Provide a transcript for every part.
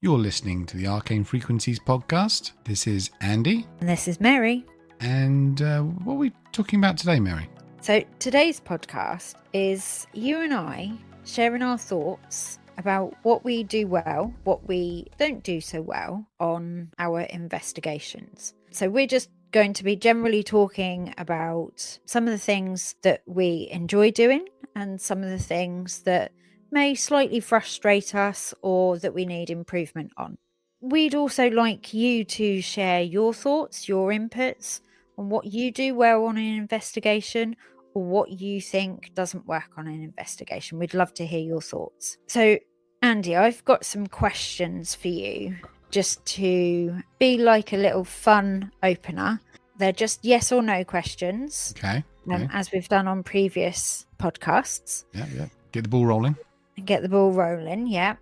You're listening to the Arcane Frequencies podcast. This is Andy. And this is Mary. And what are we talking about today, Mary? So today's podcast is you and I sharing our thoughts about what we do well, what we don't do so well on our investigations. So we're just going to be generally talking about some of the things that we enjoy doing and some of the things that may slightly frustrate us or that we need improvement on. We'd also like you to share your thoughts, your inputs on what you do well on an investigation or what you think doesn't work on an investigation. We'd love to hear your thoughts. So, Andy, I've got some questions for you just to be like a little fun opener. They're just yes or no questions. Okay. As we've done on previous podcasts. Yeah. Get the ball rolling. Get the ball rolling, yeah.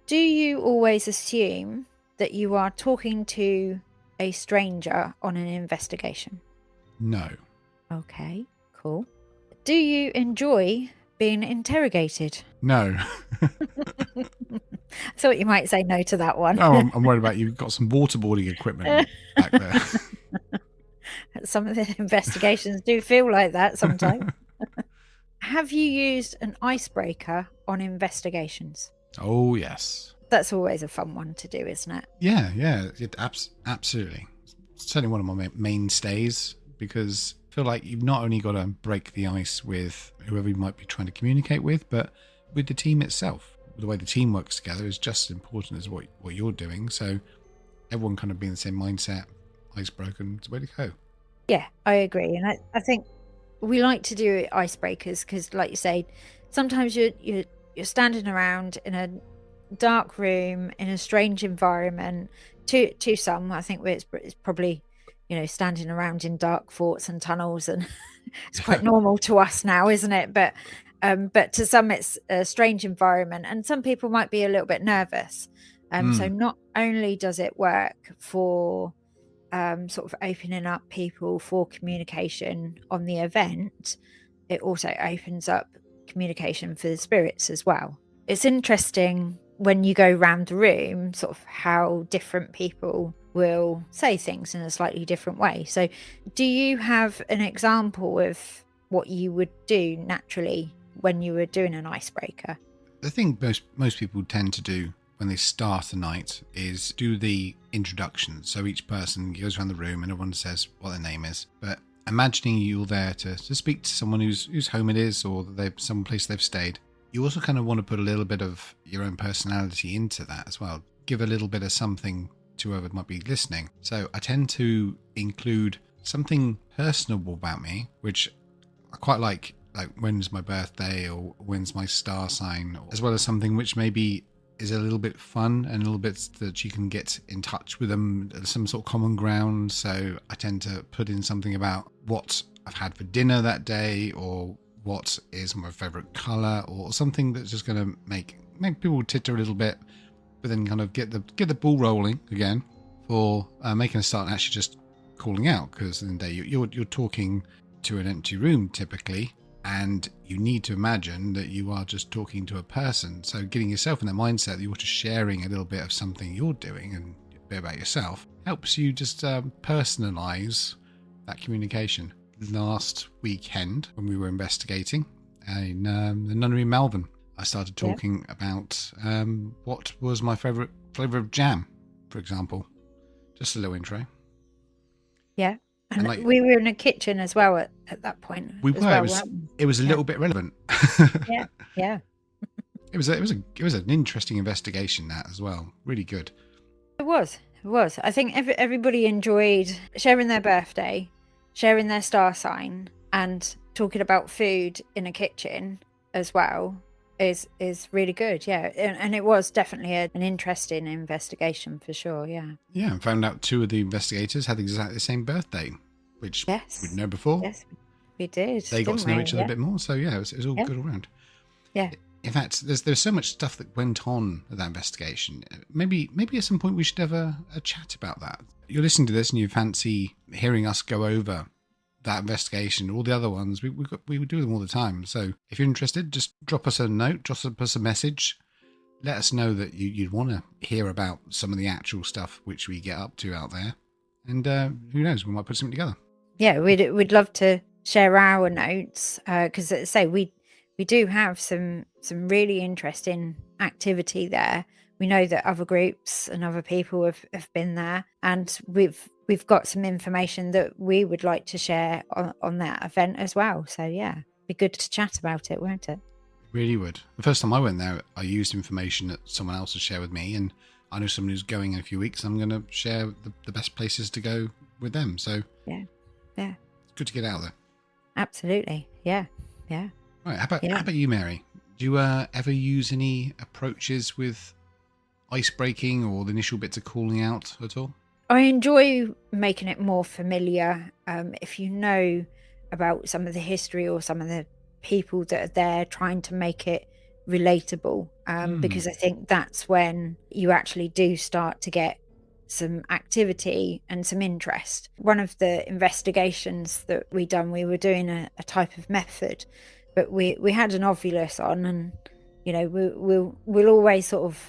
Do you always assume that you are talking to a stranger on an investigation? No. Okay, cool. Do you enjoy being interrogated? No. I thought you might say no to that one. No, I'm worried about you've got some waterboarding equipment back there. Some of the investigations do feel like that sometimes. Have you used an icebreaker on investigations? Oh, yes. That's always a fun one to do, isn't it? Yeah. Absolutely. It's certainly one of my mainstays because I feel like you've not only got to break the ice with whoever you might be trying to communicate with, but with the team itself. The way the team works together is just as important as what you're doing. So everyone kind of being the same mindset, ice broken, it's the way to go. Yeah, I agree. And I think we like to do icebreakers because, like you say, sometimes you're standing around in a dark room in a strange environment. To some, I think it's probably, standing around in dark forts and tunnels, and it's quite normal to us now, isn't it? But to some, it's a strange environment, and some people might be a little bit nervous. So not only does it work for sort of opening up people for communication on the event, it also opens up communication for the spirits as well. It's interesting when you go around the room, sort of how different people will say things in a slightly different way. So do you have an example of what you would do naturally when you were doing an icebreaker? The thing most people tend to do when they start a night is do the introduction. So each person goes around the room and everyone says what their name is. But imagining you're there to speak to someone whose home it is or some place they've stayed, you also kind of want to put a little bit of your own personality into that as well. Give a little bit of something to whoever might be listening. So I tend to include something personable about me, which I quite like when's my birthday or when's my star sign, as well as something which maybe is a little bit fun and a little bit that you can get in touch with them, some sort of common ground. So I tend to put in something about what I've had for dinner that day, or what is my favorite color, or something that's just going to make people titter a little bit, but then kind of get the ball rolling again for making a start and actually just calling out. Because in the day you're talking to an empty room typically, and you need to imagine that you are just talking to a person. So getting yourself in the mindset that you're just sharing a little bit of something you're doing and a bit about yourself helps you just personalize that communication. Last weekend, when we were investigating in the nunnery in Malvern, I started talking about what was my favourite flavour of jam, for example. Just a little intro. Yeah. And we were in a kitchen as well at that point. We were. Well, it was a little bit relevant. Yeah. It was an interesting investigation, that as well. Really good. It was. I think everybody enjoyed sharing their birthday, sharing their star sign, and talking about food in a kitchen as well is really good. Yeah. And it was definitely an interesting investigation for sure. Yeah. Yeah. And found out two of the investigators had exactly the same birthday, which we didn't know before. Yes, we did. They got to know each other a bit more. So yeah, it was all good all around. Yeah. In fact, there's so much stuff that went on at that investigation. Maybe at some point we should have a chat about that. You're listening to this and you fancy hearing us go over that investigation, all the other ones. We would do them all the time. So if you're interested, just drop us a note, drop us a message. let us know that you'd want to hear about some of the actual stuff which we get up to out there. And who knows, we might put something together. Yeah, we'd love to share our notes, because as I say, we do have some really interesting activity there. We know that other groups and other people have been there, and we've got some information that we would like to share on that event as well. So yeah, be good to chat about it, won't it? Really would. The first time I went there, I used information that someone else had shared with me, and I know someone who's going in a few weeks. I'm going to share the best places to go with them. So yeah, it's good to get out there. Absolutely, yeah. Right, how about you, Mary? Do you ever use any approaches with ice breaking or the initial bits of calling out at all? I enjoy making it more familiar. If you know about some of the history or some of the people that are there, trying to make it relatable, because I think that's when you actually do start to get some activity and some interest. One of the investigations that we were doing a type of method, but we had an ovulus on, and we'll always sort of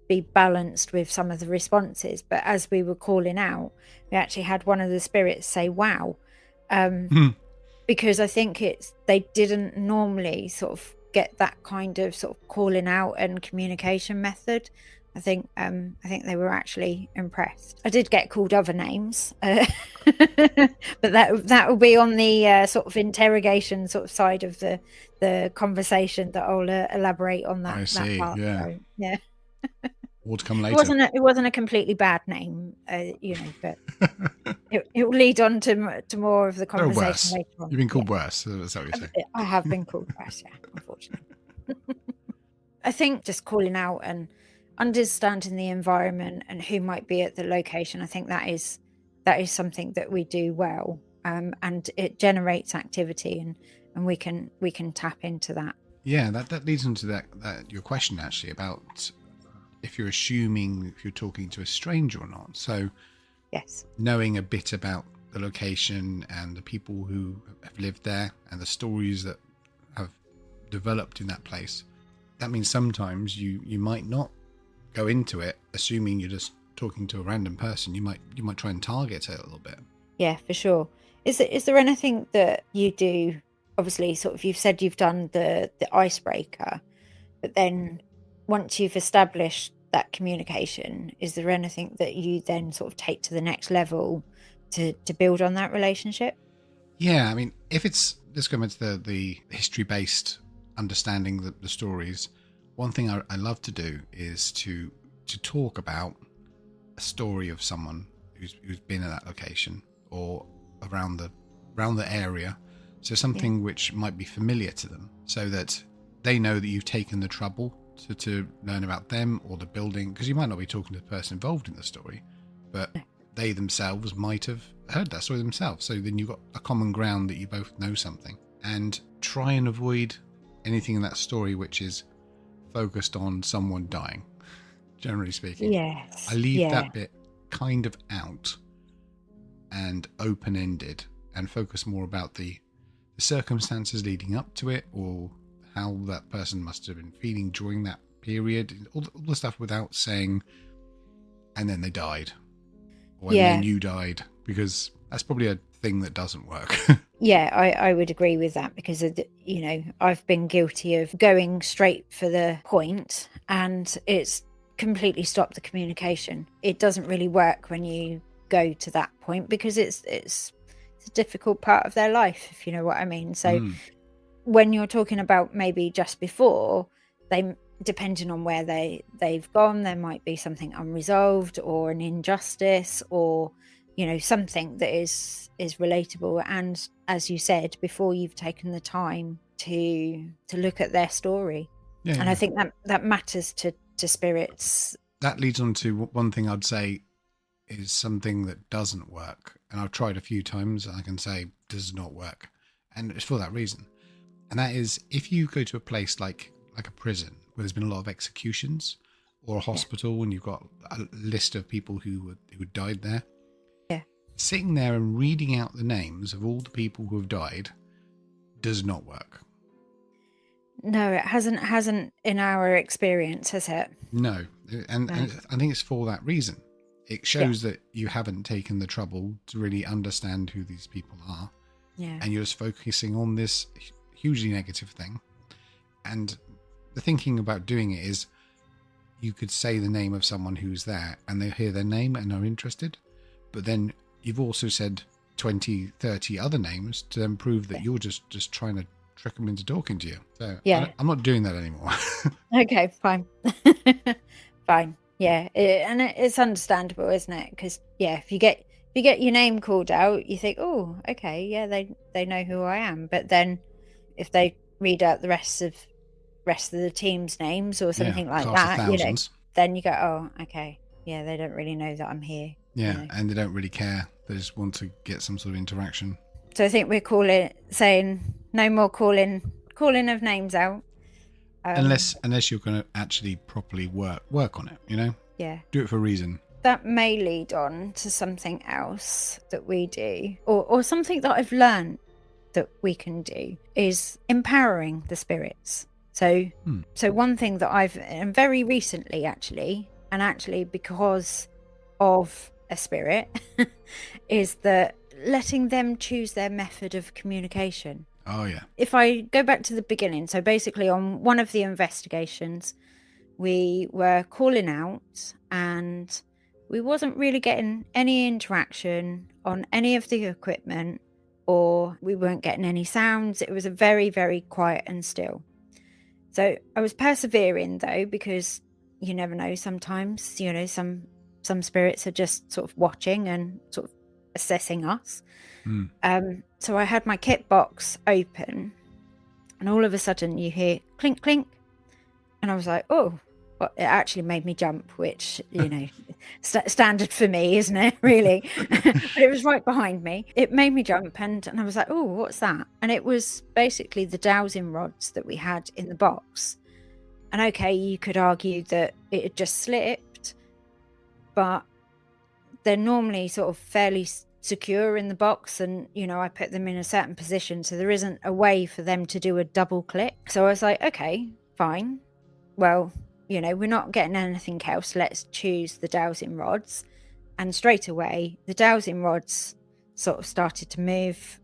be balanced with some of the responses. But as we were calling out, we actually had one of the spirits say wow, because I think they didn't normally sort of get that kind of sort of calling out and communication method. I think they were actually impressed. I did get called other names, but that will be on the sort of interrogation sort of side of the conversation that I'll elaborate on that. I see. That part. Yeah. So, yeah. More to come later. It wasn't a completely bad name, but it will lead on to more of the conversation later on. You've been called worse. That's what you're saying. I have been called worse, yeah, unfortunately. I think just calling out and understanding the environment and who might be at the location, I think that is something that we do well, and it generates activity, and we can tap into that. Yeah, that leads into that your question actually about if you're assuming if you're talking to a stranger or not. So yes, knowing a bit about the location and the people who have lived there and the stories that have developed in that place, that means sometimes you might not go into it assuming you're just talking to a random person. You might try and target it a little bit. Yeah, for sure. Is there anything that you do? Obviously, sort of, you've said you've done the icebreaker, but then once you've established that communication, is there anything that you then sort of take to the next level to build on that relationship? Yeah, I mean, if it's, let's go into the history-based understanding the stories. One thing I love to do is to talk about a story of someone who's been at that location or around the area. So something which might be familiar to them, so that they know that you've taken the trouble to learn about them or the building, because you might not be talking to the person involved in the story, but they themselves might have heard that story themselves. So then you've got a common ground that you both know something, and try and avoid anything in that story which is focused on someone dying, generally speaking. Yes. I leave that bit kind of out and open-ended and focus more about the circumstances leading up to it, or how that person must have been feeling during that period, all the stuff, without saying and then they died or and then you died, because that's probably a thing that doesn't work. Yeah, I would agree with that, because I've been guilty of going straight for the point, and it's completely stopped the communication. It doesn't really work when you go to that point, because it's a difficult part of their life, if you know what I mean. So when you're talking about maybe just before, they, depending on where they've gone, there might be something unresolved or an injustice, or something that is relatable. And as you said before, you've taken the time to look at their story, and I think that matters to spirits. That leads on to one thing I'd say is something that doesn't work, and I've tried a few times, and I can say does not work, and it's for that reason. And that is, if you go to a place like a prison where there's been a lot of executions, or a hospital and you've got a list of people who died there, sitting there and reading out the names of all the people who have died does not work. No, it hasn't in our experience, has it? No, and No. I think it's for that reason. It Yeah. shows that you haven't taken the trouble to really understand who these people are, Yeah. and you're just focusing on this hugely negative thing. And the thinking about doing it is, you could say the name of someone who's there, and they hear their name and are interested, but then you've also said 20, 30 other names to then prove that you're just trying to trick them into talking to you. So Yeah. I'm not doing that anymore. Okay, fine. Fine. Yeah, and it's understandable, isn't it? Because if you get your name called out, you think, oh, okay, yeah, they know who I am. But then if they read out the rest of the team's names or something like cast of that, thousands. then you go, oh, okay, yeah, they don't really know that I'm here. Yeah, and they don't really care. They just want to get some sort of interaction. So I think we're saying no more calling of names out. Unless you're going to actually properly work on it, Yeah. Do it for a reason. That may lead on to something else that we do, or something that I've learned that we can do, is empowering the spirits. So one thing that I've, and very recently actually because of a spirit, is that letting them choose their method of communication. Oh, yeah. If I go back to the beginning, so basically on one of the investigations, we were calling out and we wasn't really getting any interaction on any of the equipment, or we weren't getting any sounds. It was a very, very quiet and still. So I was persevering though, because you never know, sometimes, some spirits are just sort of watching and sort of assessing us. So I had my kit box open, and all of a sudden you hear clink, clink. And I was like, oh, well, it actually made me jump, which, standard for me, isn't it, really? But it was right behind me. It made me jump, and I was like, oh, what's that? And it was basically the dowsing rods that we had in the box. And okay, you could argue that it had just slipped, but they're normally sort of fairly secure in the box, and I put them in a certain position, so there isn't a way for them to do a double click. So I was like, okay, fine, well, we're not getting anything else, let's choose the dowsing rods. And straight away the dowsing rods sort of started to move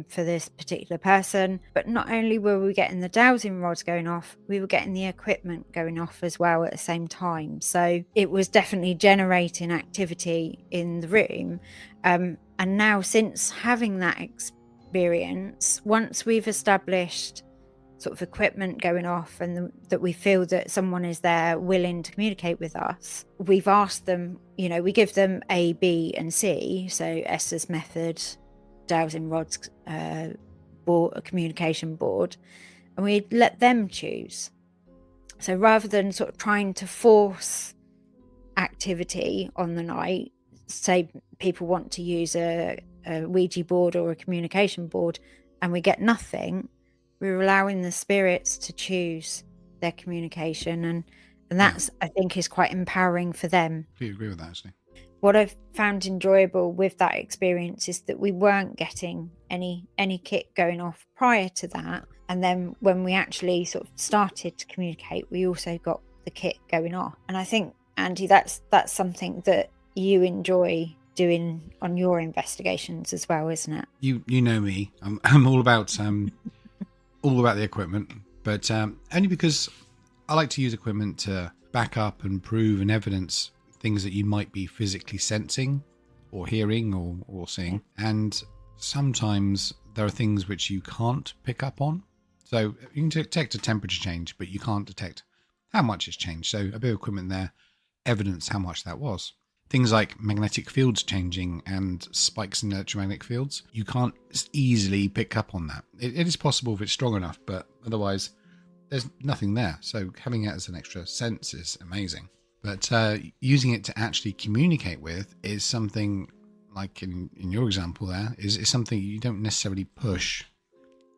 for this particular person. But not only were we getting the dowsing rods going off, we were getting the equipment going off as well at the same time. So it was definitely generating activity in the room. And now, since having that experience, once we've established sort of equipment going off and that we feel that someone is there willing to communicate with us, we've asked them, we give them A, B and C, so Esther's method, dowsing rods, board, a communication board, and we let them choose. So rather than sort of trying to force activity on the night, say people want to use a Ouija board or a communication board and we get nothing, we're allowing the spirits to choose their communication, and that's, I think, is quite empowering for them. I agree with that, actually. What I've found enjoyable with that experience is that we weren't getting any kit going off prior to that, and then when we actually sort of started to communicate, we also got the kit going off. And I think, Andy, that's something that you enjoy doing on your investigations as well, isn't it? You know me. I'm all about all about the equipment, but only because I like to use equipment to back up and prove and evidence things that you might be physically sensing or hearing or seeing. And sometimes there are things which you can't pick up on. So you can detect a temperature change, but you can't detect how much it's changed. So a bit of equipment there, evidence how much that was. Things like magnetic fields changing and spikes in electromagnetic fields, you can't easily pick up on that. It is possible if it's strong enough, but otherwise there's nothing there. So having it as an extra sense is amazing. But using it to actually communicate with is something, like in your example there, is something you don't necessarily push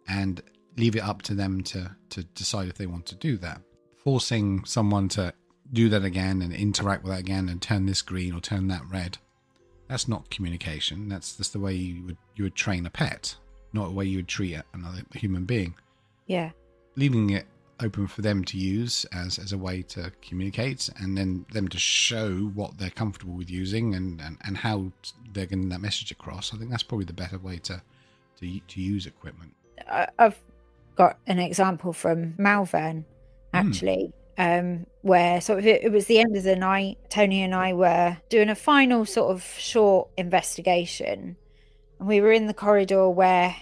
and leave it up to them to decide if they want to do that. Forcing someone to do that again and interact with that again and turn this green or turn that red, that's not communication. That's just the way you would train a pet, not the way you would treat another human being. Yeah. Leaving it open for them to use as a way to communicate, and then them to show what they're comfortable with using and how they're getting that message across. I think that's probably the better way to use equipment. I've got an example from Malvern, actually, where sort of it was the end of the night. Tony and I were doing a final sort of short investigation, and we were in the corridor where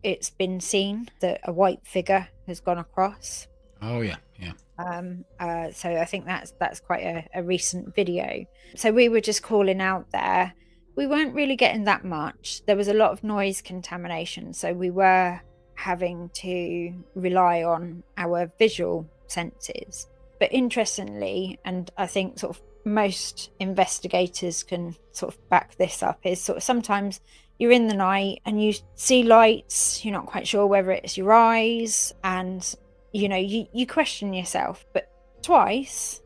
it's been seen that a white figure has gone across. Oh yeah. So I think that's quite a recent video. So we were just calling out there. We weren't really getting that much. There was a lot of noise contamination, so we were having to rely on our visual senses. But interestingly, and I think sort of most investigators can sort of back this up, is sort of sometimes you're in the night and you see lights, you're not quite sure whether it's your eyes, and you question yourself. But twice,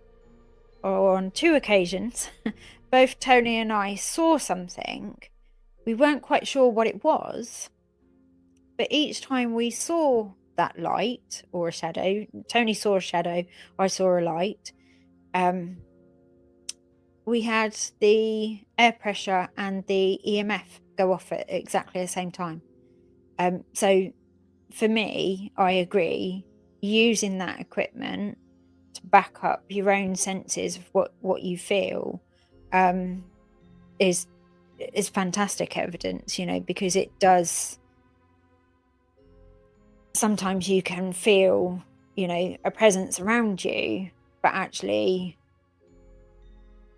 or on 2 occasions, both Tony and I saw something. We weren't quite sure what it was, but each time we saw that light or a shadow, Tony saw a shadow, I saw a light, we had the air pressure and the EMF go off at exactly the same time. So for me, I agree, using that equipment to back up your own senses of what you feel is fantastic evidence, because it does. Sometimes you can feel, a presence around you, but actually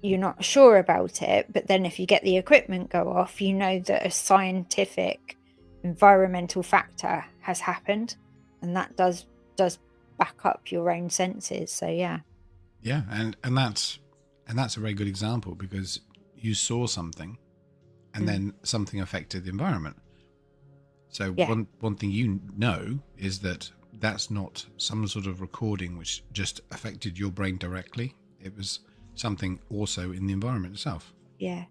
you're not sure about it. But then if you get the equipment go off, you know that a scientific environmental factor has happened, and that does back up your own senses. So yeah, and that's a very good example, because you saw something and then something affected the environment. So one thing is that that's not some sort of recording which just affected your brain directly. It was something also in the environment itself. Yeah,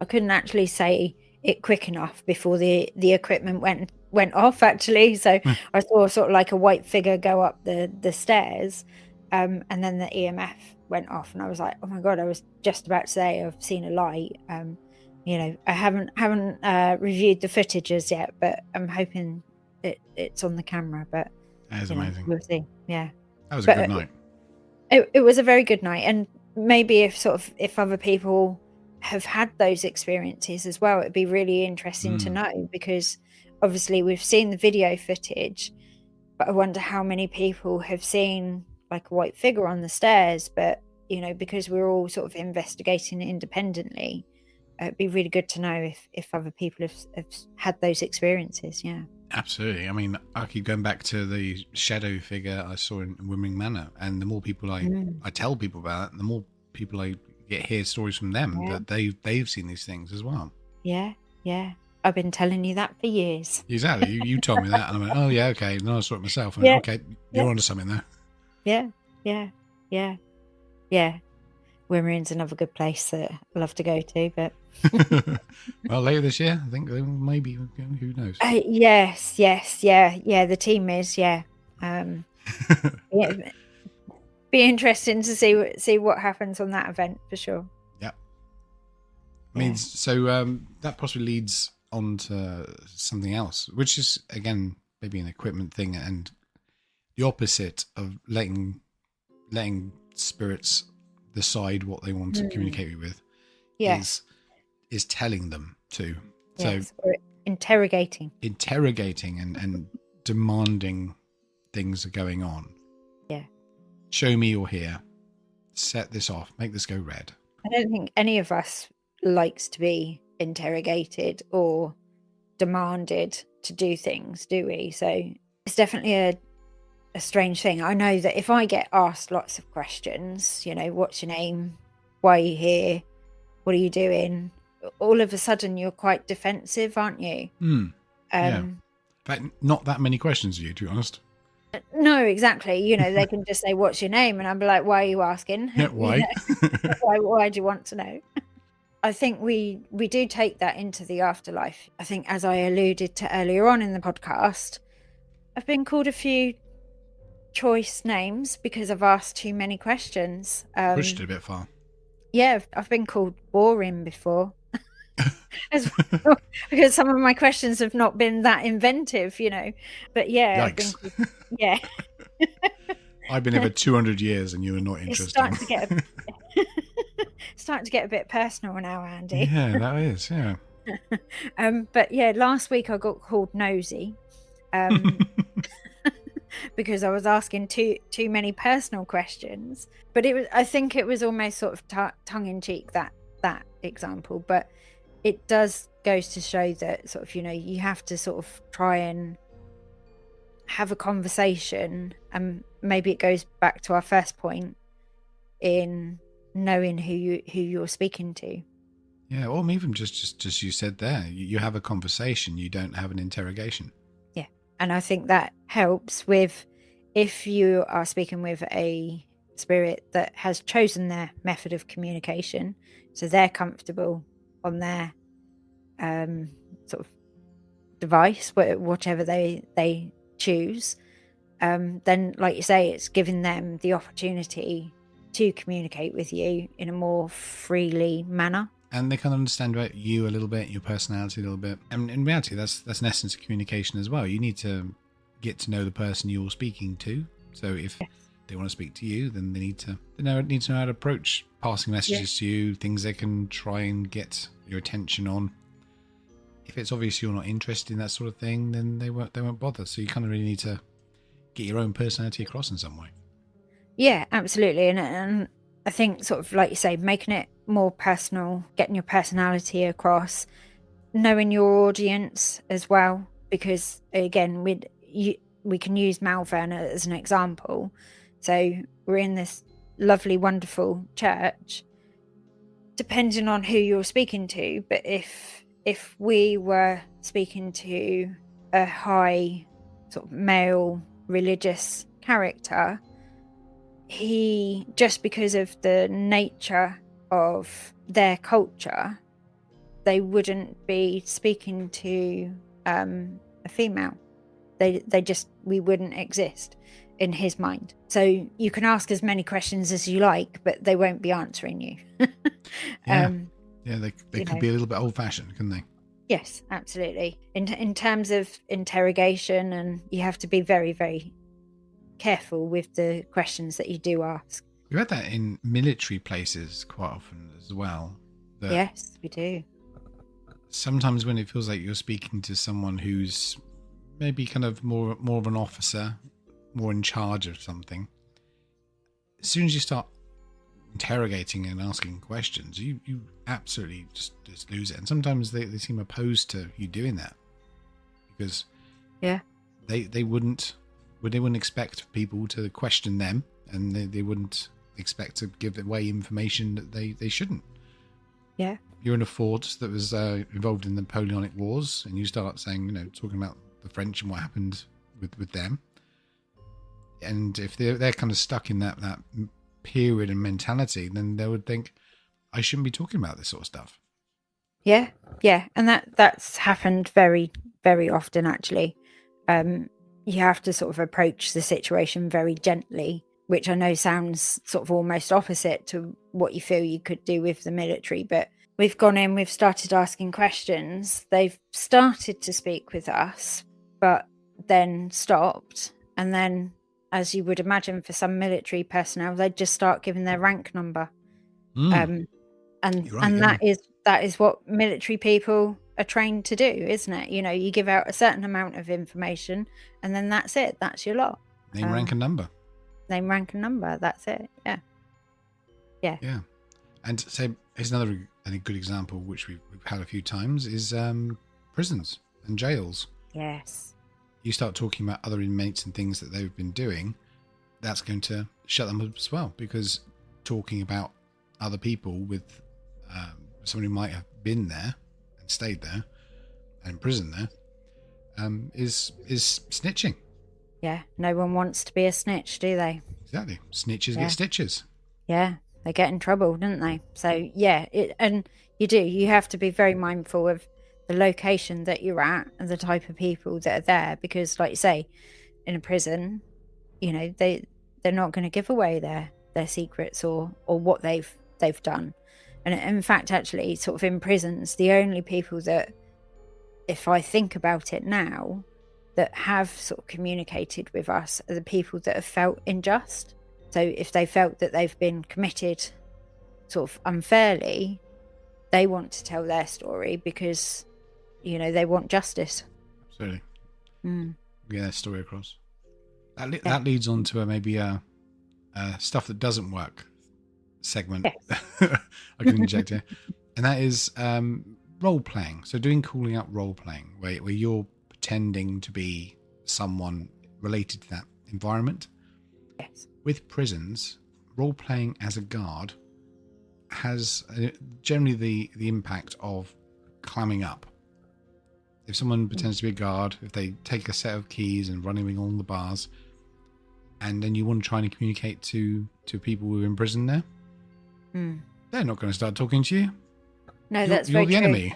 I couldn't actually say it quick enough before the equipment went off, actually. So I saw sort of like a white figure go up the stairs, and then the EMF went off, and I was like, oh my god, I was just about to say I've seen a light. I haven't reviewed the footage as yet, but I'm hoping it's on the camera. But that is amazing. We'll see. Yeah, that was a good night. It was a very good night, and maybe if other people have had those experiences as well, it'd be really interesting to know, because obviously we've seen the video footage, but I wonder how many people have seen like a white figure on the stairs. But because we're all sort of investigating it independently, it'd be really good to know if other people have had those experiences. Yeah, absolutely. I mean, I keep going back to the shadow figure I saw in Wimmering Manor, and the more people I tell people about it, the more people I hear stories from them that they've seen these things as well. Yeah I've been telling you that for years. Exactly. You told me that, and I went, oh yeah, okay. And then I saw it myself, and okay, you're onto something there. Yeah Wimmering's another good place that I love to go to, but well, later this year, I think maybe, who knows? Yes, the team is, be interesting to see what happens on that event for sure. I mean, so that possibly leads on to something else, which is again maybe an equipment thing, and the opposite of letting spirits decide what they want to communicate with. Yes, is telling them to. Yes, so or interrogating and demanding things are going on. Yeah. Show me you're here. Set this off. Make this go red. I don't think any of us likes to be interrogated or demanded to do things, do we? So it's definitely a strange thing. I know that if I get asked lots of questions, what's your name? Why are you here? What are you doing? All of a sudden you're quite defensive, aren't you? Yeah. In fact, not that many questions of you, to be honest. No, exactly. They can just say, what's your name? And I'll be like, why are you asking? Yeah, why? Why do you want to know? I think we do take that into the afterlife. I think, as I alluded to earlier on in the podcast, I've been called a few choice names because I've asked too many questions. Pushed it a bit far. Yeah, I've been called boring before. As well, because some of my questions have not been that inventive, But yeah, Yikes. Yeah. I've been here for 200 years and you are not It's interesting. starting to get a bit personal now, Andy. Yeah, that is, yeah. But yeah, last week I got called nosy. Because I was asking too many personal questions. But I think it was almost sort of tongue in cheek, that example. But it goes to show that sort of, you have to sort of try and have a conversation, and maybe it goes back to our first point in knowing who you're speaking to. Yeah, or even just you said there, you have a conversation, you don't have an interrogation. Yeah, and I think that helps with if you are speaking with a spirit that has chosen their method of communication, so they're comfortable on their sort of device, whatever they choose, then, like you say, it's giving them the opportunity to communicate with you in a more freely manner. And they kind of understand about you a little bit, your personality a little bit. And in reality, that's an essence of communication as well. You need to get to know the person you're speaking to. So if they want to speak to you, then they need to know how to approach passing messages to you, things they can try and get your attention on. If it's obvious you're not interested in that sort of thing, then they won't bother. So you kind of really need to get your own personality across in some way. Yeah, absolutely. And I think, sort of like you say, making it more personal, getting your personality across, knowing your audience as well, because again, we can use Malvern as an example. So we're in this lovely, wonderful church, depending on who you're speaking to. But if we were speaking to a high sort of male religious character, he, just because of the nature of their culture, they wouldn't be speaking to a female. We wouldn't exist in his mind. So you can ask as many questions as you like, but they won't be answering you. They could be a little bit old-fashioned, couldn't they? Yes, absolutely. In terms of interrogation, and you have to be very, very careful with the questions that you do ask. You had that in military places quite often as well. Yes, we do. Sometimes when it feels like you're speaking to someone who's maybe kind of more of an officer, more in charge of something, as soon as you start interrogating and asking questions, you absolutely just lose it. And sometimes they seem opposed to you doing that, because they wouldn't expect people to question them, and they wouldn't expect to give away information that they shouldn't. Yeah. You're in a fort that was involved in the Napoleonic Wars, and you start saying, talking about the French and what happened with them. And if they're kind of stuck in that period and mentality, then they would think, I shouldn't be talking about this sort of stuff. Yeah. And that's happened very, very often, actually. You have to sort of approach the situation very gently, which I know sounds sort of almost opposite to what you feel you could do with the military, but we've gone in, we've started asking questions. They've started to speak with us, but then stopped. And then, as you would imagine for some military personnel, they'd just start giving their rank number. And that is what military people are trained to do, isn't it? You give out a certain amount of information, and then that's it. That's your lot. Name, rank, and number. Name, rank, and number. That's it. Yeah. And so here's another good example, which we've had a few times, is prisons and jails. Yes. You start talking about other inmates and things that they've been doing, that's going to shut them up as well, because talking about other people with someone who might have been there and stayed there and in prison there is snitching. Yeah, no one wants to be a snitch, do they? Exactly. Snitches get stitches. Yeah, they get in trouble, don't they? So yeah, you have to be very mindful of the location that you're at and the type of people that are there, because like you say, in a prison, they're not going to give away their secrets or what they've done. And in fact, actually, sort of in prisons, the only people that, if I think about it now, that have sort of communicated with us are the people that have felt unjust. So if they felt that they've been committed sort of unfairly, they want to tell their story because, they want justice. Absolutely. Mm. Get their story across. That leads on to maybe stuff that doesn't work segment. Yes. I can inject here. And that is role playing. So doing calling out role playing, where you're pretending to be someone related to that environment. Yes. With prisons, role playing as a guard has generally the impact of climbing up. If someone pretends to be a guard, if they take a set of keys and running along the bars, and then you want to try and communicate to people who are in prison there, they're not going to start talking to you. No, that's very true. You're the enemy.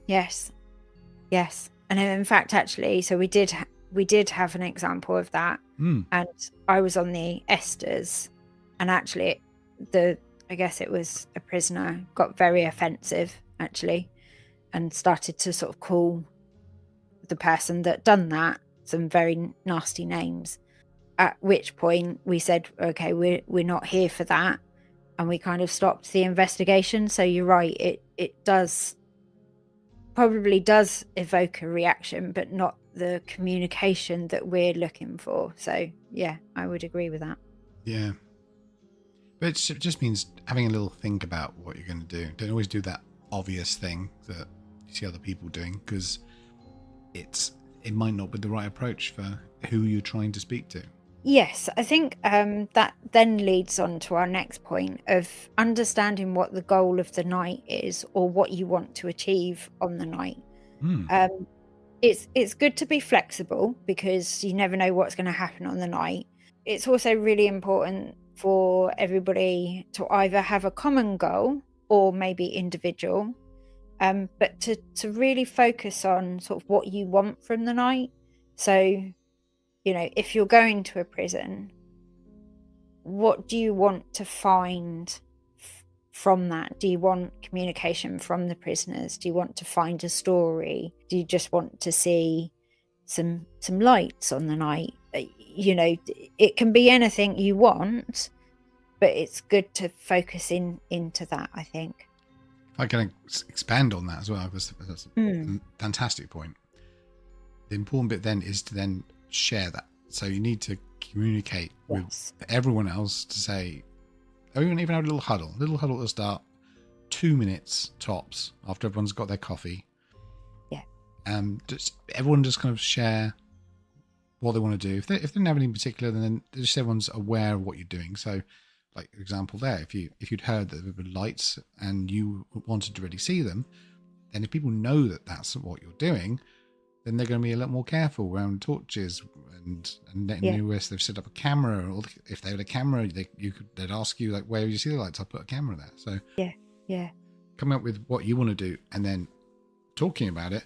Yes. And in fact, actually, so we did have an example of that. And I was on the Esters, and actually I guess it was a prisoner got very offensive, actually, and started to sort of call the person that done that some very nasty names. At which point we said, okay, we're not here for that, and we kind of stopped the investigation. So you're right, it probably does evoke a reaction, but not the communication that we're looking for. So yeah, I would agree with that. Yeah. But it just means having a little think about what you're going to do. Don't always do that obvious thing that you see other people doing, because it might not be the right approach for who you're trying to speak to. Yes, I think that then leads on to our next point of understanding what the goal of the night is, or what you want to achieve on the night. It's good to be flexible because you never know what's going to happen on the night. It's also really important for everybody to either have a common goal or maybe individual, but to really focus on sort of what you want from the night. So, if you're going to a prison, what do you want to find from that? Do you want communication from the prisoners? Do you want to find a story? Do you just want to see some lights on the night? It can be anything you want, but it's good to focus into that, I think. If I can expand on that as well, because that's a fantastic point. The important bit then is to then share that. So you need to communicate with everyone else to say, or even have a little huddle at the start, 2 minutes tops after everyone's got their coffee. Yeah. Everyone just kind of share what they want to do. If they don't have anything particular, then just everyone's aware of what you're doing. So, like example there, if you'd heard that there were lights and you wanted to really see them, then if people know that that's what you're doing, then they're going to be a lot more careful around torches and letting you if they've set up a camera, or if they had a camera, they'd ask you, like, where do you see the lights? I'll put a camera there. So yeah, coming up with what you want to do and then talking about it,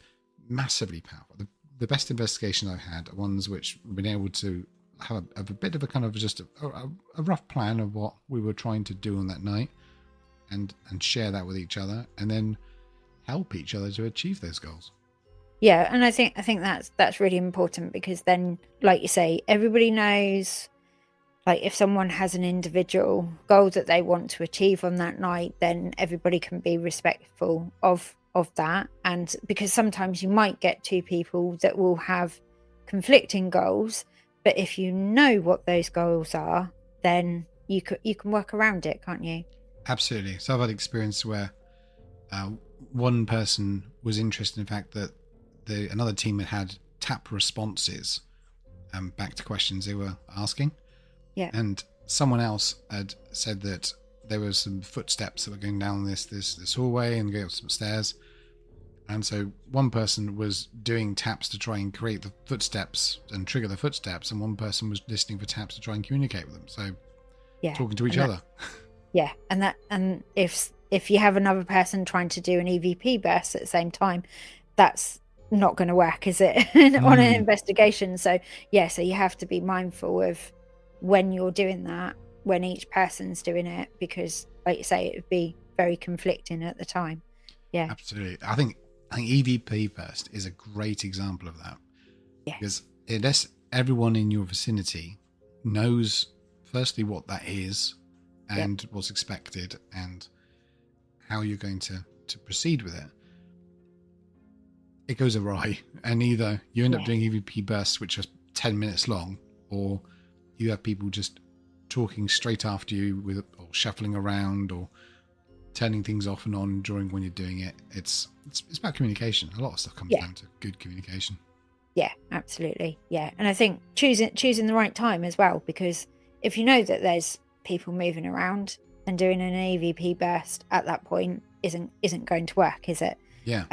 massively powerful. The best investigations I've had are ones which have been able to have a bit of a kind of just a rough plan of what we were trying to do on that night, and share that with each other, and then help each other to achieve those goals. Yeah, and I think that's really important, because then, like you say, everybody knows, like, if someone has an individual goal that they want to achieve on that night, then everybody can be respectful of that. And because sometimes you might get two people that will have conflicting goals, but if you know what those goals are, then you can work around it, can't you? Absolutely. So I've had experience where one person was interested in the fact that another team had tap responses back to questions they were asking. Yeah. And someone else had said that there were some footsteps that were going down this hallway and going up some stairs. And so one person was doing taps to try and create the footsteps and trigger the footsteps, and one person was listening for taps to try and communicate with them. So talking to each other. Yeah. And if you have another person trying to do an EVP burst at the same time, that's not going to work, is it? On an Mm. investigation. So yeah, so you have to be mindful of when you're doing that, when each person's doing it, because like you say, it would be very conflicting at the time. Yeah. Absolutely. I think EVP burst is a great example of that. Yeah. Because unless everyone in your vicinity knows firstly what that is and what's expected and how you're going to proceed with it, it goes awry. And either you end up doing EVP bursts which are 10 minutes long, or you have people just talking straight after you or shuffling around or turning things off and on during when you're doing it. It's about communication. A lot of stuff comes down to good communication. Yeah, absolutely. Yeah. And I think choosing the right time as well, because if you know that there's people moving around, and doing an EVP burst at that point isn't going to work, is it? Yeah.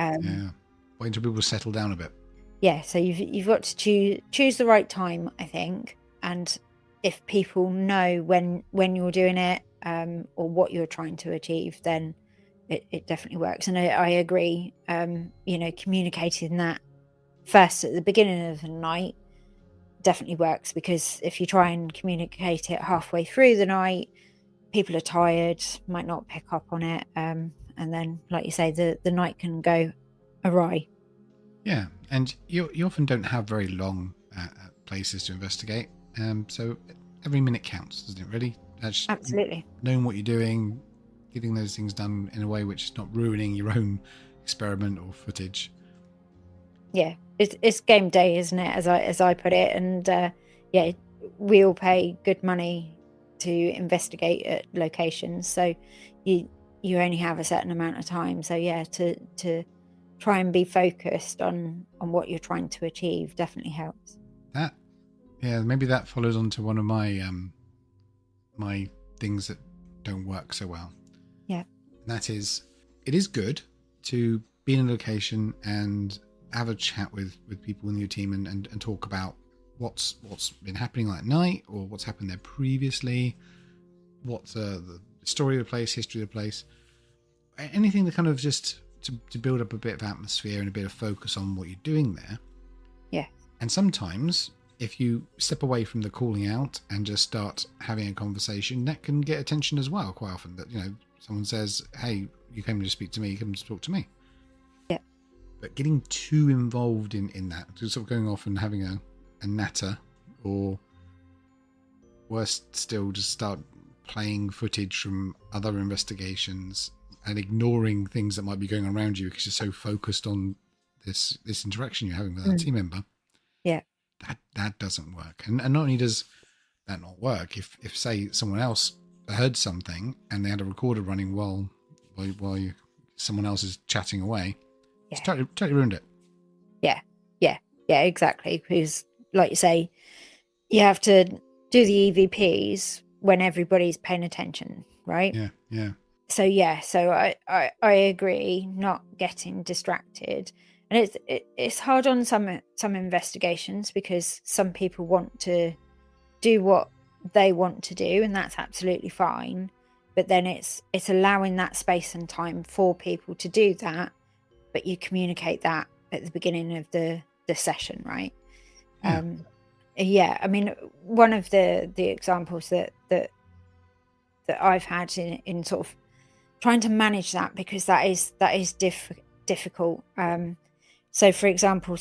Wait until people settle down a bit. Yeah, so you've got to choose the right time, I think. And if people know when you're doing it, or what you're trying to achieve, then it definitely works. And I agree, communicating that first at the beginning of the night definitely works, because if you try and communicate it halfway through the night, people are tired, might not pick up on it, and then, like you say, the night can go awry. Yeah, and you often don't have very long places to investigate, so every minute counts, doesn't it, really? Absolutely. Knowing what you're doing, getting those things done in a way which is not ruining your own experiment or footage. Yeah, it's game day, isn't it, as I put it? And we all pay good money to investigate at locations, so you only have a certain amount of time. So yeah, to try and be focused on what you're trying to achieve definitely helps. Maybe that follows on to one of my my things that don't work so well. Yeah. And that is, it is good to be in a location and have a chat with people in your team and talk about what's been happening that night, or what's happened there previously, what's the story of the place, history of the place, anything that kind of just to build up a bit of atmosphere and a bit of focus on what you're doing there. Yeah. And sometimes if you step away from the calling out and just start having a conversation, that can get attention as well. Quite often that, someone says, hey, you came to speak to me, you came to talk to me. Yeah. But getting too involved in that, sort of going off and having a natter, or worse still, just start playing footage from other investigations and ignoring things that might be going on around you because you're so focused on this interaction you're having with that team member. Yeah. That doesn't work. And not only does that not work, if say someone else heard something and they had a recorder running while someone else is chatting away, it's totally ruined it. Yeah, exactly. Because, like you say, you have to do the EVPs when everybody's paying attention, right? Yeah. So I agree, not getting distracted. And it's hard on some investigations, because some people want to do what they want to do, and that's absolutely fine. But then it's allowing that space and time for people to do that, but you communicate that at the beginning of the session, right? I mean, one of the examples that I've had in sort of trying to manage that, because that is difficult. So for example,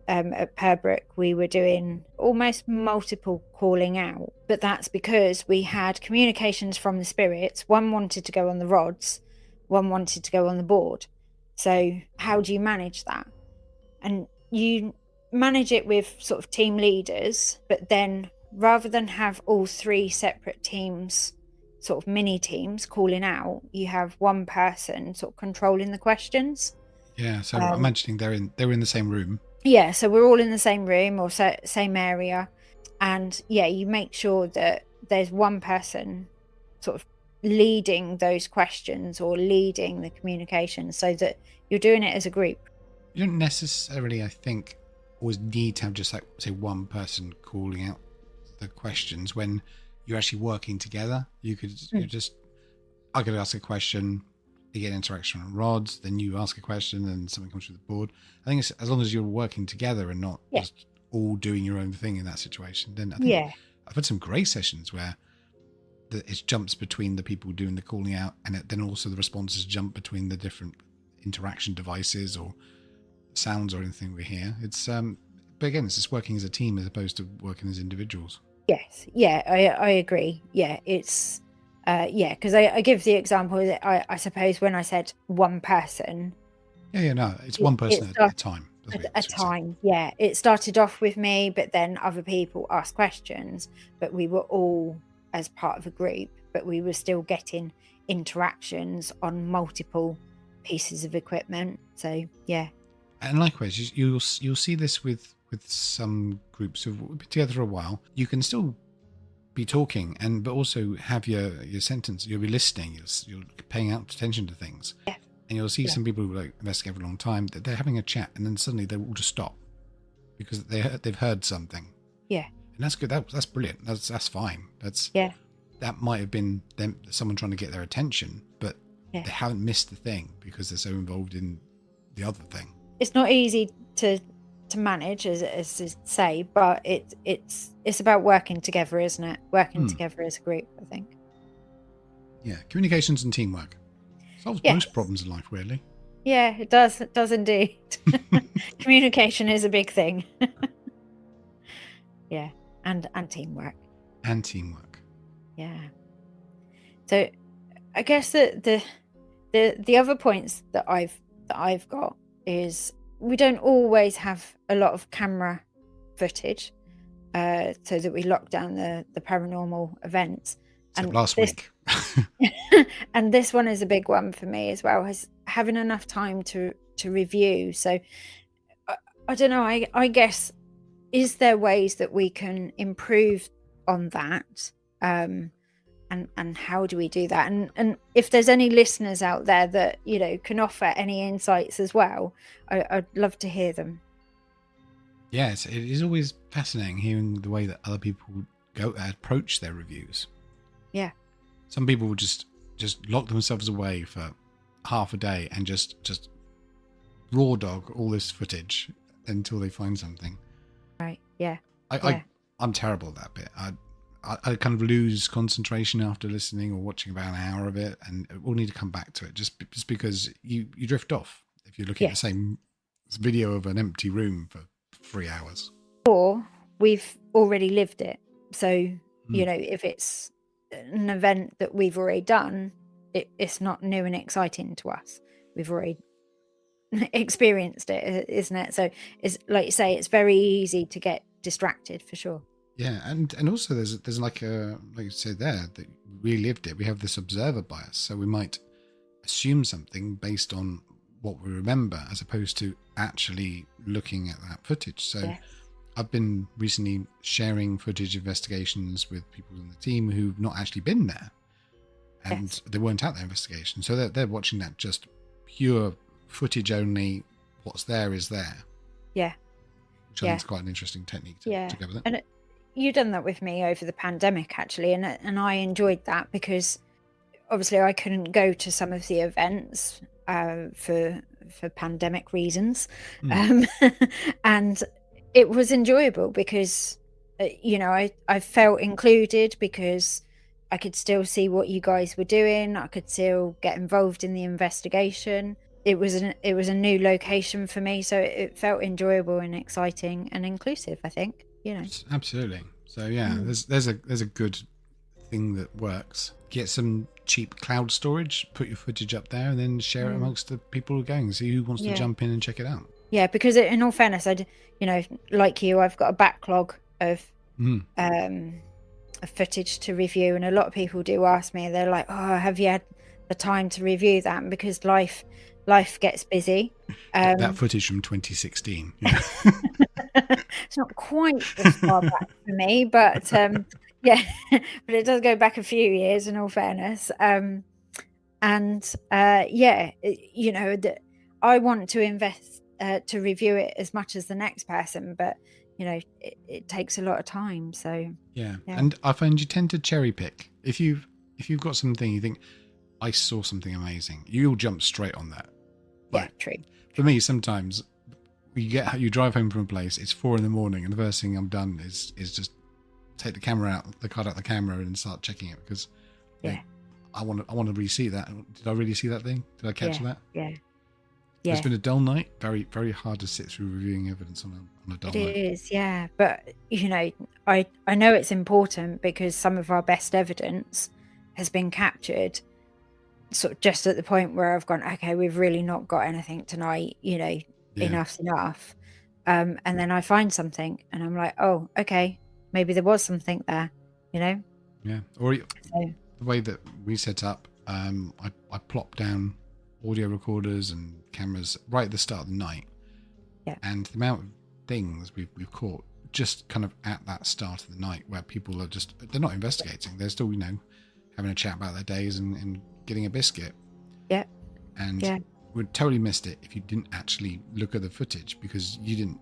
at Pembroke, we were doing almost multiple calling out, but that's because we had communications from the spirits. One wanted to go on the rods, one wanted to go on the board. So how do you manage that? And you manage it with sort of team leaders, but then rather than have all three separate teams, sort of mini teams calling out, you have one person sort of controlling the questions. Yeah, so I'm imagining they're in the same room. Yeah, so we're all in the same room or same area, and you make sure that there's one person sort of leading those questions or leading the communication, so that you're doing it as a group. You don't necessarily, I think, always need to have just like, say, one person calling out the questions. When you're actually working together, you could I could ask a question, you get interaction on rods, then you ask a question and something comes through the board. I think it's, as long as you're working together and not just all doing your own thing in that situation, then I think I've had some great sessions where it jumps between the people doing the calling out, and then also the responses jump between the different interaction devices or sounds or anything we hear. It's but again, it's just working as a team as opposed to working as individuals. Yes, I agree. Yeah, it's because I give the example that I suppose when I said one person. No, it's one person at a time. At a time, yeah. It started off with me, but then other people asked questions, but we were all as part of a group, but we were still getting interactions on multiple pieces of equipment. So yeah. And likewise, you'll see this with some groups who've been together for a while. You can still be talking, but also have your sentence. You'll be listening. You're paying out attention to things. Yeah. And you'll see some people who investigate for a long time that they're having a chat, and then suddenly they will just stop because they've heard something. Yeah. And that's good. That's brilliant. That's fine. That might have been someone trying to get their attention, but they haven't missed the thing because they're so involved in the other thing. It's not easy to manage, as to say, but it's about working together, isn't it? Working together as a group, I think. Yeah, communications and teamwork solves most problems in life, really. Yeah, it does. It does indeed. Communication is a big thing. Yeah, and teamwork. And teamwork. Yeah. So, I guess that the other points that I've got is we don't always have a lot of camera footage, so that we lock down the paranormal events. Except last week. And this one is a big one for me as well, is having enough time to review. So I don't know, I guess, is there ways that we can improve on that, and how do we do that, and if there's any listeners out there that can offer any insights as well, I'd love to hear them. Yes, it is always fascinating hearing the way that other people approach their reviews. Yeah. Some people will just lock themselves away for half a day and just raw dog all this footage until they find something. Right. Yeah. I'm terrible at that bit. I kind of lose concentration after listening or watching about an hour of it, and we'll need to come back to it just because you drift off if you're looking at the same video of an empty room for 3 hours. Or we've already lived it. So, if it's an event that we've already done, it's not new and exciting to us. We've already experienced it, isn't it? So it's like you say, it's very easy to get distracted, for sure. Yeah, and also there's like you said there, that we lived it. We have this observer bias, so we might assume something based on what we remember as opposed to actually looking at that footage. So I've been recently sharing footage investigations with people in the team who've not actually been there, and they weren't at the investigation, so they're watching that just pure footage only. What's there is there. Yeah, which I think is quite an interesting technique to go with it. And you've done that with me over the pandemic, actually, and I enjoyed that because obviously I couldn't go to some of the events for pandemic reasons, and it was enjoyable because I felt included because I could still see what you guys were doing. I could still get involved in the investigation. It was a new location for me, so it felt enjoyable and exciting and inclusive, I think. Absolutely. So there's a good thing that works. Get some cheap cloud storage, put your footage up there, and then share it amongst the people who are going. See who wants to jump in and check it out. Yeah, because in all fairness, like you, I've got a backlog of footage to review, and a lot of people do ask me. They're like, "Oh, have you had the time to review that?" And because life gets busy. That footage from 2016. It's not quite as far back for me, but but it does go back a few years in all fairness. I want to invest to review it as much as the next person, but it takes a lot of time. So yeah. And I find you tend to cherry pick if you've got something you think, I saw something amazing, you'll jump straight on that. Yeah, true. For me, sometimes you drive home from a place, it's 4 a.m, and the first thing I'm done is just take the card out the camera and start checking it, because I want to really see that. Did I really see that thing? Did I catch that? Yeah. It's been a dull night. Very, very hard to sit through reviewing evidence on a dull night. It is, yeah. But, I know it's important because some of our best evidence has been captured sort of just at the point where I've gone, okay, we've really not got anything tonight, enough's enough. And then I find something and I'm like, oh, okay, maybe there was something there, Yeah. Or the way that we set up, I plopped down audio recorders and cameras right at the start of the night. Yeah. And the amount of things we've caught just kind of at that start of the night where people are they're not investigating. They're still, having a chat about their days and getting a biscuit. Yeah. And we'd totally missed it if you didn't actually look at the footage, because you didn't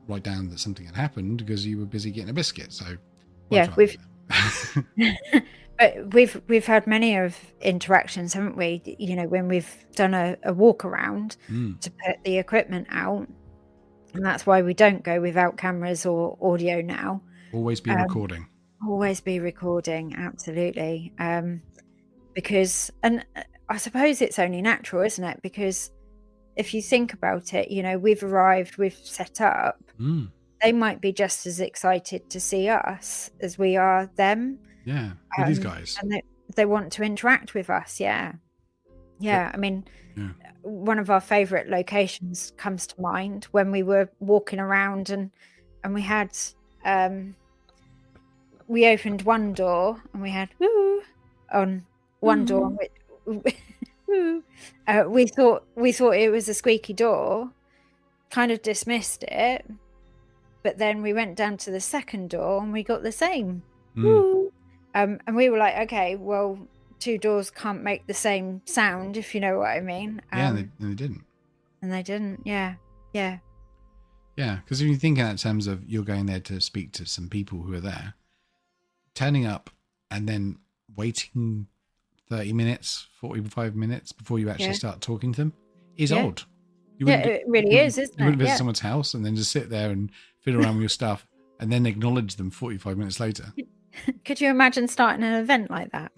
write down that something had happened because you were busy getting a biscuit. So but we've had many of interactions, haven't we? When we've done a walk around to put the equipment out, and that's why we don't go without cameras or audio now. Always be recording. Always be recording, absolutely. Because, and I suppose it's only natural, isn't it? Because if you think about it, we've arrived, we've set up. They might be just as excited to see us as we are them. Yeah, these guys. And they want to interact with us, yeah. I mean, one of our favourite locations comes to mind when we were walking around and we had... we opened one door and we had woo on one door. We thought it was a squeaky door, kind of dismissed it, but then we went down to the second door and we got the same woo. And we were like, okay, well, 2 doors can't make the same sound, if you know what I mean. And they didn't. And they didn't. Yeah. Yeah, because if you think in that terms of you're going there to speak to some people who are there, turning up and then waiting 30 minutes, 45 minutes before you actually start talking to them is odd. It really is, isn't it? You wouldn't visit someone's house and then just sit there and fiddle around with your stuff and then acknowledge them 45 minutes later. Could you imagine starting an event like that?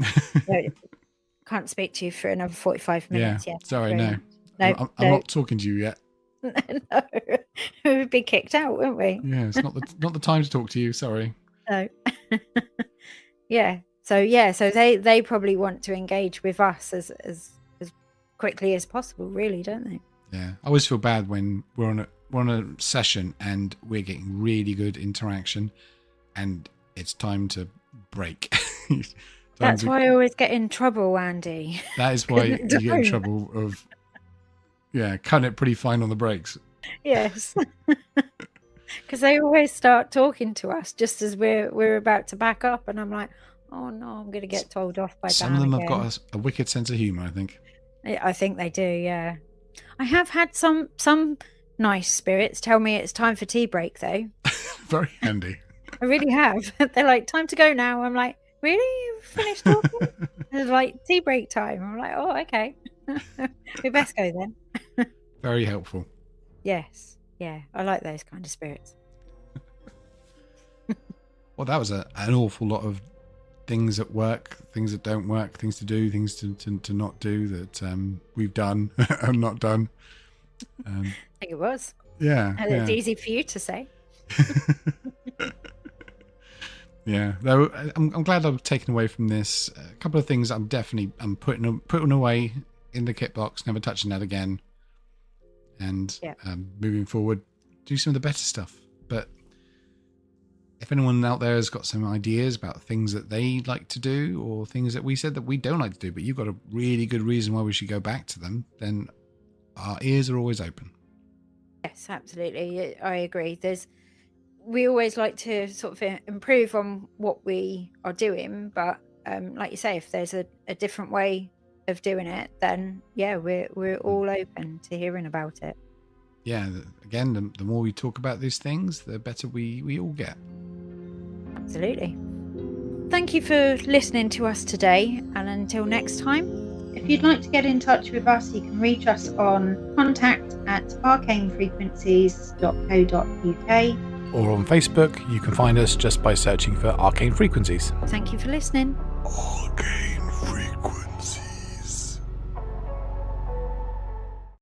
Can't speak to you for another 45 minutes. Yeah, sorry, no. I'm not talking to you yet. No, we would be kicked out, wouldn't we? Yeah, it's not the time to talk to you. Sorry. No. So they probably want to engage with us as quickly as possible, really, don't they? Yeah, I always feel bad when we're on a session and we're getting really good interaction, and it's time to break. That's why I always get in trouble, Andy. That is why you get in trouble of cutting it pretty fine on the brakes. Yes. Because they always start talking to us just as we're about to back up, and I'm like, oh no, I'm going to get told off by some of them again. Have got a wicked sense of humour, I think. I think they do, yeah. I have had some nice spirits tell me it's time for tea break, though. Very handy. I really have. They're like, time to go now. I'm like, really? You've finished talking? It's like tea break time. I'm like, oh, okay. We best go then. Very helpful. Yes. Yeah, I like those kind of spirits. Well, that was an awful lot of things that work, things that don't work, things to do, things to not do that we've done and not done. I think it was. Yeah. And it's easy for you to say. Yeah, though I'm glad I've taken away from this a couple of things. I'm putting away in the kit box, never touching that again, and moving forward, do some of the better stuff. But if anyone out there has got some ideas about things that they like to do or things that we said that we don't like to do, but you've got a really good reason why we should go back to them, then our ears are always open. Yes, absolutely. I agree. We always like to sort of improve on what we are doing, but like you say, if there's a different way of doing it, then we're all open to hearing about it. Yeah, again, the more we talk about these things, the better we all get. Absolutely. Thank you for listening to us today, and until next time, If you'd like to get in touch with us, you can reach us on contact@arcanefrequencies.co.uk. Or on Facebook, you can find us just by searching for Arcane Frequencies. Thank you for listening. Okay.